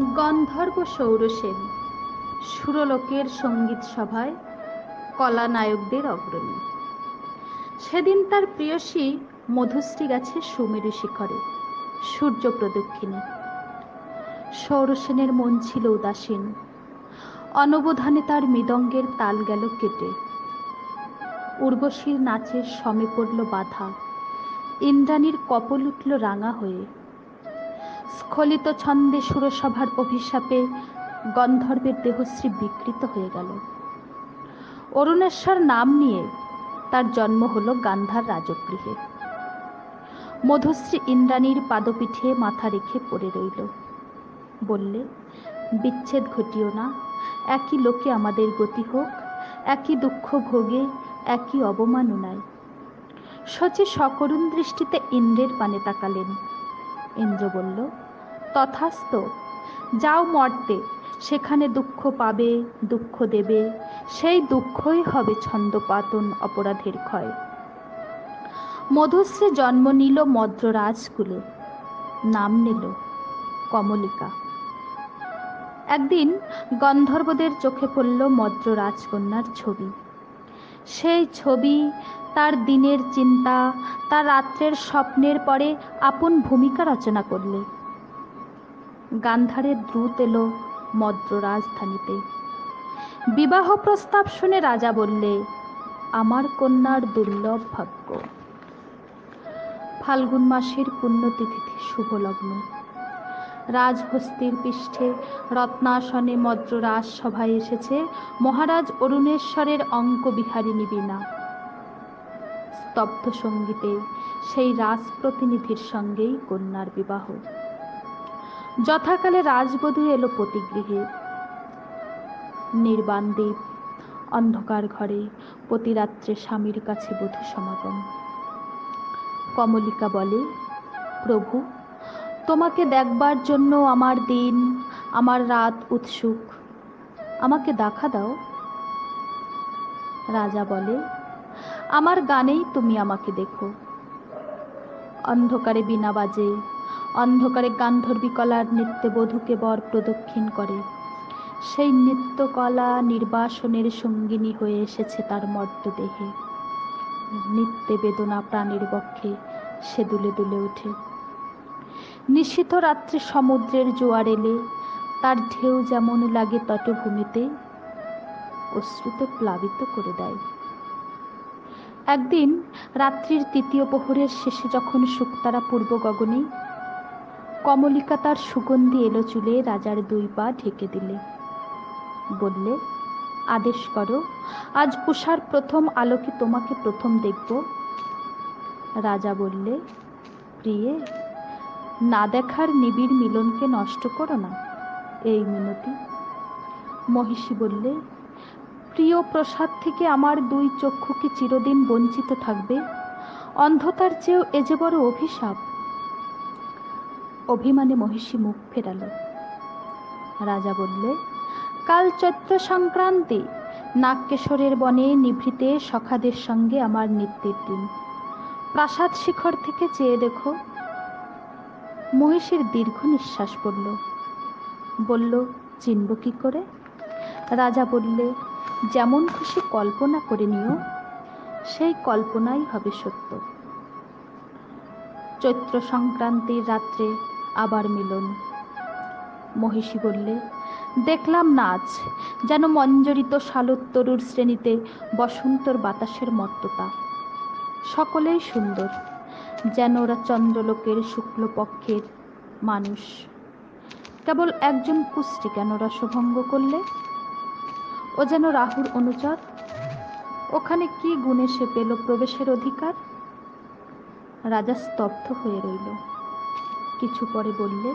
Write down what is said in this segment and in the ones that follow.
গন্ধর্ব সৌরসেন সুরলোকের সঙ্গীত সভায় কলা নায়কদের অগ্রণী। সেদিন তার প্রেয়সী মধুশ্রী গেছে সুমেরু শিখরে সূর্য প্রদক্ষিণে। সৌরসেনের মন ছিল উদাসীন। অনবধানে তার মৃদঙ্গের তাল গেল কেটে। উর্বশীর নাচের সমে পড়ল বাধা। ইন্দ্রাণীর কপল উঠল রাঙা হয়ে। স্খলিত ছন্দে সুরসভার অভিশাপে গন্ধর্বের দেহশ্রী বিকৃত হয়ে গেল। অরুণেশ্বর নাম নিয়ে তার জন্ম হল গান্ধার রাজগৃহে। মধুশ্রী ইন্দ্রাণীর পাদপীঠে মাথা রেখে পড়ে রইল। বললে, বিচ্ছেদ ঘটিও না, একই লোকে আমাদের গতি হোক, একই দুঃখ ভোগে, একই অবমাননায়। শচী সকরুণ দৃষ্টিতে ইন্দ্রের পানে তাকালেন। ইন্দ্র বলল, তথাস্তু, যাও মর্তে, সেখানে দুঃখ পাবে, দুঃখ দেবে, সেই দুঃখই হবে ছন্দপাতন, অপরাধের ক্ষয়। মধুশ্রী জন্ম নিল মদ্র রাজকুলে, নাম নিল কমলিকা। একদিন গন্ধর্বদের চোখে পড়ল মদ্র রাজকন্যার ছবি। সেই ছবি তার দিনের চিন্তা, তার রাত্রের স্বপ্নের পরে আপন ভূমিকা রচনা করলে। গান্ধারের দ্রুত এলো মদ্র রাজধানীতে। বিবাহ প্রস্তাব শুনে রাজা বললে, আমার কন্যার দুর্লভ ভাগ্য। ফাল্গুন মাসের পুণ্যতিথিতে শুভ লগ্ন। রাজহস্তির পৃষ্ঠে রত্নাসনে মদ্র রাজসভায় এসেছে মহারাজ অরুণেশ্বরের অঙ্কবিহারিণী বীণা। স্তব্ধ সঙ্গীতে সেই রাজপ্রতিনিধির সঙ্গেই কন্যার বিবাহ। যথাকালে রাজবধূ এলো পতিগৃহে। নির্বাণ দ্বীপ, অন্ধকার ঘরে প্রতিরাত্রে স্বামীর কাছে বধূ সমাগম। কমলিকা বলে, প্রভু, তোমাকে দেখবার জন্য আমার দিন, আমার রাত উৎসুক, আমাকে দেখা দাও। রাজা বলে, আমার গানেই তুমি আমাকে দেখো। অন্ধকারে বীণা বাজে, অন্ধকারে গান্ধর্বীকলার নৃত্যে বধূকে বর প্রদক্ষিণ করে। সেই নৃত্যকলা নির্বাসনের সঙ্গিনী হয়ে এসেছে তার মর্তদেহে। নিত্যে বেদনা প্রাণের বক্ষে সে দুলে দুলে ওঠে। নিশীথ রাত্রে সমুদ্রের জোয়ার এলে তার ঢেউ যেমন লাগে তটভূমিতে, অশ্রুতে প্লাবিত করে দেয়। একদিন রাত্রির তৃতীয় প্রহরের শেষে যখন শুকতারা পূর্ব গগনে, কমলিকা তার সুগন্ধি এলো চুলে রাজার দুই পা ঢেকে দিলে। বললে, আদেশ করো, আজ উষার প্রথম আলোকে তোমাকে প্রথম দেখব। রাজা বললে, প্রিয়ে, না দেখার নিবিড় মিলনকে নষ্ট করো না, এই মিনতি। মহিষী বললে, প্রিয় প্রসাদ থেকে আমার দুই চক্ষু কি চিরদিন বঞ্চিত থাকবে? অন্ধতার চেয়েও এ যে বড় অভিশাপ। অভিমানে মহিষী মুখ ফেরাল। রাজা বললে, কাল চৈত্র সংক্রান্তি, নাগকেশরের বনে নিভৃতে সখাদের সঙ্গে আমার নৃত্যের দিন। প্রাসাদ শিখর থেকে চেয়ে দেখো। মহিষীর দীর্ঘ নিঃশ্বাস পড়ল। বলল, চিনব কি করে? রাজা বললে, যেমন খুশি কল্পনা করে নিও, সেই কল্পনাই হবে সত্য। চৈত্র সংক্রান্তির রাত্রে আবার মিলন। মহিষী বললে, দেখলাম নাচ, যেন মঞ্জরিত শালোত্তরুর শ্রেণীতে বসন্তর বাতাসের মত্ততা। সকলেই সুন্দর, যেন ওরা চন্দ্রলোকের শুক্লপক্ষের মানুষ। কেবল একজন কুষ্টি কেন রসভঙ্গ করলে? ও যেন রাহুর অনুচর। ওখানে কি গুণে সে পেল প্রবেশের অধিকার? রাজা স্তব্ধ হয়ে রইল। কিছু পরে বললে,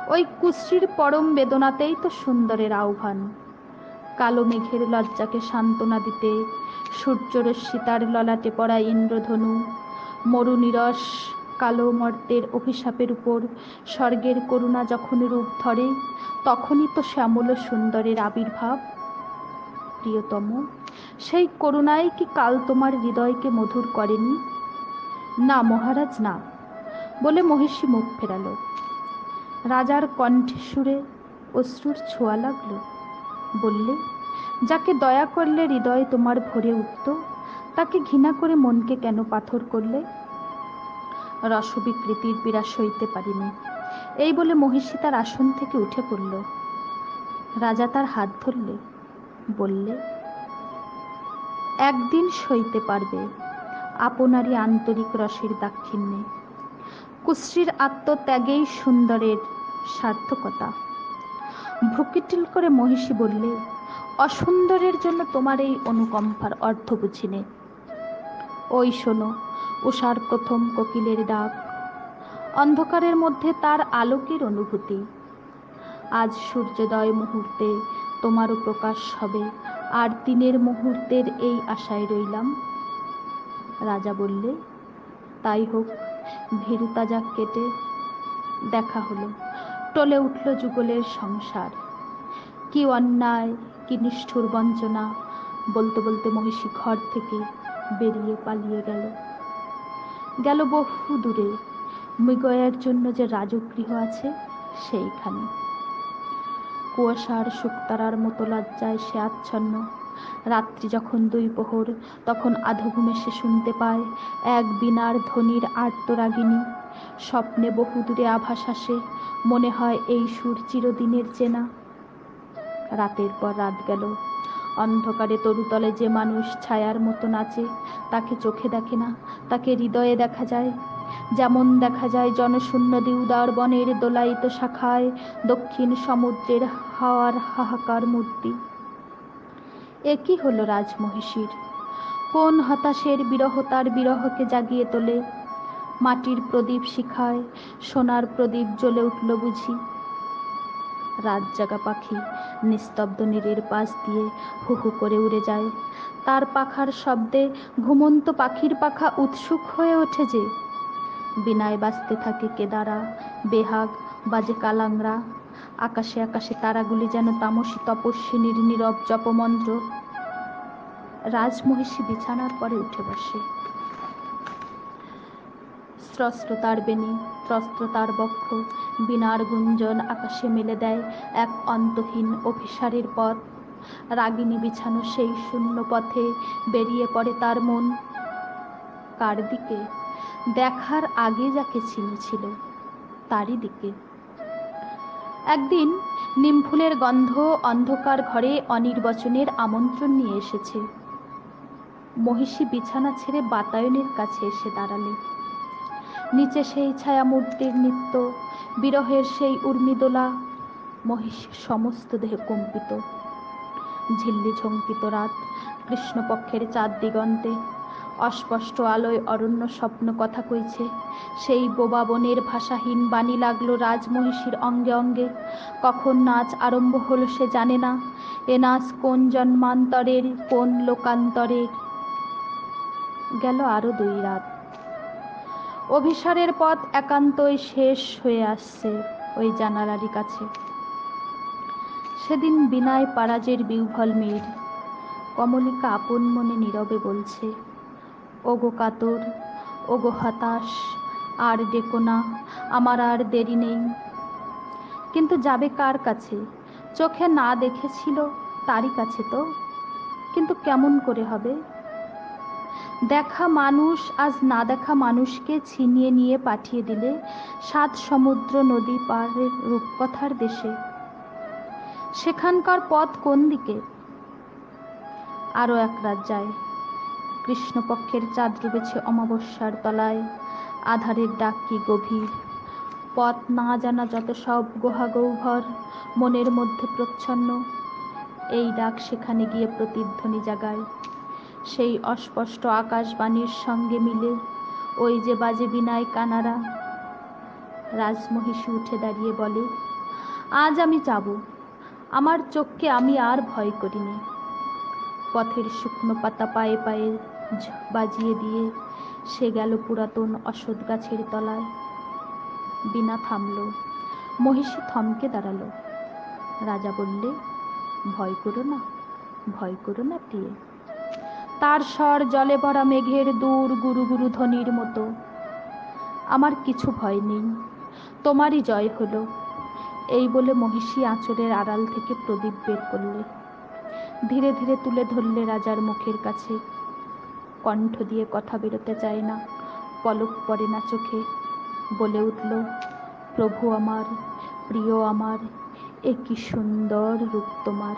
ওই কুশ্রীর পরম বেদনাতেই তো সুন্দরের আহ্বান। কালো মেঘের লজ্জাকে সান্ত্বনা দিতে সূর্যরশ্মি তার ললাটে পড়া ইন্দ্রধনু, মরুনিরস কালো মর্তের অভিশাপের উপর স্বর্গের করুণা যখন রূপ ধরে, তখনই তো শ্যামল সুন্দরের আবির্ভাব। প্রিয়তম, সেই করুণাই কি কাল তোমার হৃদয়কে মধুর করেনি? না মহারাজ, না, বলে মহিষী মুখ ফেরাল। রাজার কণ্ঠে সুরে অশ্রুর ছোঁয়া লাগলো। বললে, যাকে দয়া করলে হৃদয় তোমার ভরে উঠত, তাকে ঘৃণা করে মনকে কেন পাথর করলে? রসবিকৃতির পীড়া সইতে পারিনি, এই বলে মহিষী তার আসন থেকে উঠে পড়ল। রাজা তার হাত ধরলে, বললে, একদিন সইতে পারবে আপনারই আন্তরিক রসের দাক্ষিণ্যে। কুশ্রীর আত্মত্যাগেই সুন্দরের সার্থকতা। ভ্রুকিটিল করে মহিষী বললে, অসুন্দরের জন্য তোমার এই অনুকম্পার অর্থ বুঝিনে। ওই শোনো উষার প্রথম কোকিলের ডাক, অন্ধকারের মধ্যে তার আলোকের অনুভূতি। আজ সূর্যোদয় মুহূর্তে তোমারও প্রকাশ হবে, আর দিনের মুহূর্তের এই আশায় রইলাম। রাজা বললে, তাই হোক। ভীরুতা যাক কেটে দেখা হলো, টলে উঠল যুগলের সংসার। কি অন্যায়, কি নিষ্ঠুর বঞ্চনা! বলতে বলতে মহিষী ঘর থেকে বেরিয়ে পালিয়ে গেল। গেল বহু দূরে, মৃগয়ার জন্য যে রাজগৃহ আছে সেইখানে। কুয়াশার শুকতারার মতো লজ্জায় সে আচ্ছন্ন। রাত্রি যখন 2 প্রহর, তখন আধঘুমে সে শুনতে পায় এক বীণার ধ্বনির আর্তরাগিনী। স্বপ্নে বহু দূরে আভাস আসে, মনে হয় এই সুর চিরদিনের চেনা। রাতের পর রাত গেল, অন্ধকারে তরুতলে যে মানুষ ছায়ার মতো নাচে, তাকে চোখে দেখে না, তাকে হৃদয়ে দেখা যায়। যেমন দেখা যায় জনশূন্য দিউদার বনের দোলায়িত শাখায় দক্ষিণ সমুদ্রের হাওয়ার হাহাকার মূর্তি। একই হলো রাজমহিষীর। কোন হতাশের বিরহ তার বিরহকে জাগিয়ে তোলে? মাটির প্রদীপ শিখায় সোনার প্রদীপ জ্বলে উঠল বুঝি? রাত জাগা পাখি নিস্তব্ধ নীরের পাশ দিয়ে হু হু করে উড়ে যায়। তার পাখার শব্দে ঘুমন্ত পাখির পাখা উৎসুক হয়ে ওঠে যে। বিনায় বাজতে থাকে কেদারা, বেহাগ, বাজে কালাংরা। আকাশে আকাশে তারাগুলি যেন তামসী তপস্বিনীর নীরব জপমন্ত্র। রাজমহিষী বিছানার পরে উঠে বসে। স্রস্ত্র তার বেণী, ত্রস্ত্র তার বক্ষ, বীণার গুঞ্জন আকাশে মেলে দেয় এক অন্তহীন অভিসারের পথ। রাগিনী বিছানো সেই শূন্য পথে বেরিয়ে পড়ে তার মন। কার দিকে? দেখার আগে যাকে চিনেছিল তারই দিকে। একদিন নিমফুলের গন্ধ অন্ধকার ঘরে অনির্বচনের আমন্ত্রণ নিয়ে এসেছে। মহিষী বিছানা ছেড়ে বাতায়নের কাছে এসে দাঁড়ালে। নিচে সেই ছায়ামূর্তির নৃত্য, বিরহের সেই উর্মিদোলা। মহিষীর সমস্ত দেহ কম্পিত। ঝিল্লি ঝঙ্কিত রাত, কৃষ্ণপক্ষের চাঁদ দিগন্তে। অস্পষ্ট আলোয় অরণ্য স্বপ্ন কথা কইছে। সেই বোবা বনের ভাষাহীন বাণী লাগলো রাজমহিষীর অঙ্গে অঙ্গে। কখন নাচ আরম্ভ হলো সে জানে না। এ নাচ কোন জন্মান্তরের, কোন লোকান্তরের। গেল আরো 2 রাত। অভিসারের পথ একান্তই শেষ হয়ে আসছে ওই জানালারই কাছে। সেদিন বিনায় পারাজের বিহ্বল মেয়ের। কমলিকা আপন মনে নীরবে বলছে, ওগো কাতর, ওগো হতাশ, আর ডেকো না, আমার আর দেরি নেই। কিন্তু যাবে কার কাছে? চোখে না দেখেছিল তারই কাছে তো। কিন্তু কেমন করে হবে? দেখা মানুষ আজ না দেখা মানুষকে ছিনিয়ে নিয়ে পাঠিয়ে দিলে 7 সমুদ্র নদী পারের রূপকথার দেশে। সেখানকার পথ কোন দিকে? আরও 1 রাত যায়। কৃষ্ণপক্ষের চাঁদ ডুবেছে অমাবস্যার তলায়। আধারের ডাক কি গভীর। পথ না জানা যত সব গুহাগহ্বর মনের মধ্যে প্রচ্ছন্ন। এই ডাক সেখানে গিয়ে প্রতিধ্বনি জাগায়। সেই অস্পষ্ট আকাশবাণীর সঙ্গে মিলে ওই যে বাজে বিনায় কানারা। রাজমহিষী উঠে দাঁড়িয়ে বলে, আজ আমি যাব। আমার চোখকে আমি আর ভয় করিনি। পথের শুকনো পাতা পায়ে পায়ে বাজিয়ে দিয়ে সে গেল পুরাতন অশ্বত্থ গাছের তলায়। বিনা থামল। মহিষী থমকে দাঁড়ালো। রাজা বললে, ভয় করো না, ভয় করো না প্রিয়ে। তার স্বর জলে ভরা মেঘের দূর গুরু গুরু ধ্বনির মতো। আমার কিছু ভয় নেই, তোমারই জয় হলো। এই বলে মহিষী আঁচলের আড়াল থেকে প্রদীপ বের করলে, ধীরে ধীরে তুলে ধরলে রাজার মুখের কাছে। কণ্ঠ দিয়ে কথা বেরোতে চায় না, পলক পড়ে না চোখে। বলে উঠল, প্রভু আমার, প্রিয় আমার, এ কি সুন্দর রূপ তোমার।